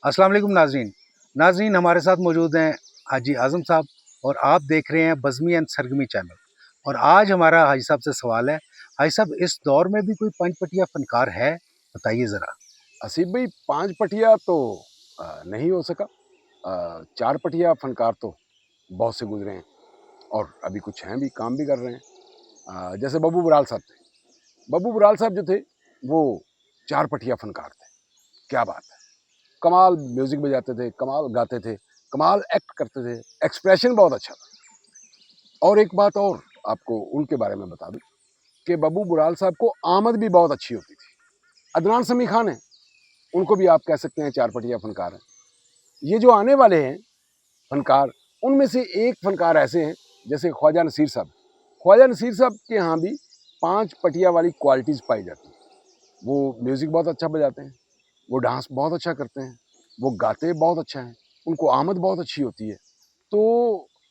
अस्सलाम वालेकुम नाज़रीन हमारे साथ मौजूद हैं हाजी आज़म साहब और आप देख रहे हैं बज़मी एंड सरगमी चैनल। और आज हमारा हाजी साहब से सवाल है, हाजी साहब इस दौर में भी कोई पंचपटिया फनकार है? बताइए ज़रा। आसिफ भाई, 5 पटिया तो नहीं हो सका। 4 पटिया फनकार तो बहुत से गुजरे हैं और अभी कुछ हैं भी, काम भी कर रहे हैं। जैसे बब्बू बराल साहब थे। बब्बू बराल साहब जो थे वो 4 पटिया फनकार थे। क्या बात है, कमाल म्यूजिक बजाते थे, कमाल गाते थे, कमाल एक्ट करते थे, एक्सप्रेशन बहुत अच्छा था। और एक बात और आपको उनके बारे में बता दूं कि बब्बू बराल साहब को आमद भी बहुत अच्छी होती थी। अदनान समी खान है, उनको भी आप कह सकते हैं 4 पटिया फनकार हैं। ये जो आने वाले हैं फनकार, उनमें से एक फनकार ऐसे हैं जैसे ख्वाजा नसीर साहब। ख्वाजा नसीर साहब के यहाँ भी 5 पटिया वाली क्वालिटीज़ पाई जाती हैं। वो म्यूज़िक बहुत अच्छा बजाते हैं, वो डांस बहुत अच्छा करते हैं, वो गाते बहुत अच्छा हैं, उनको आमद बहुत अच्छी होती है। तो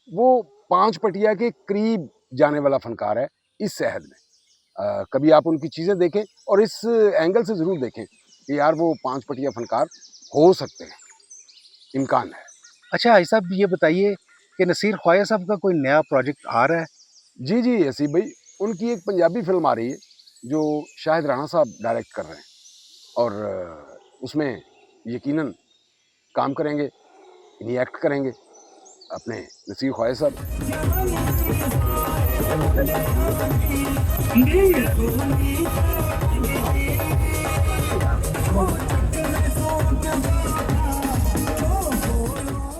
वो 5 पटिया के करीब जाने वाला फनकार है इस शहर में। कभी आप उनकी चीज़ें देखें और इस एंगल से ज़रूर देखें कि यार वो 5 पटिया फनकार हो सकते हैं, इम्कान है। अच्छा हाजी साहब ये बताइए कि नसीर ख्वाजा साहब का कोई नया प्रोजेक्ट आ रहा है? जी आसिफ भाई, उनकी एक पंजाबी फिल्म आ रही है जो शाहिद राणा साहब डायरेक्ट कर रहे हैं और उसमें यकीनन काम करेंगे, इन्हीं एक्ट करेंगे अपने नसीर ख्वाजा साहब।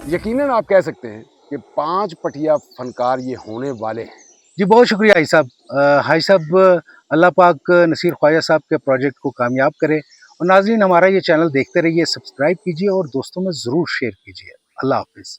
यकीनन आप कह सकते हैं कि 5 पटिया फनकार ये होने वाले हैं। जी बहुत शुक्रिया हाजी साहब। हाजी साहब अल्लाह पाक नसीर ख्वाजा साहब के प्रोजेक्ट को कामयाब करे। और नाज़रीन हमारा ये चैनल देखते रहिए, सब्सक्राइब कीजिए और दोस्तों में ज़रूर शेयर कीजिए। अल्लाह हाफिज़।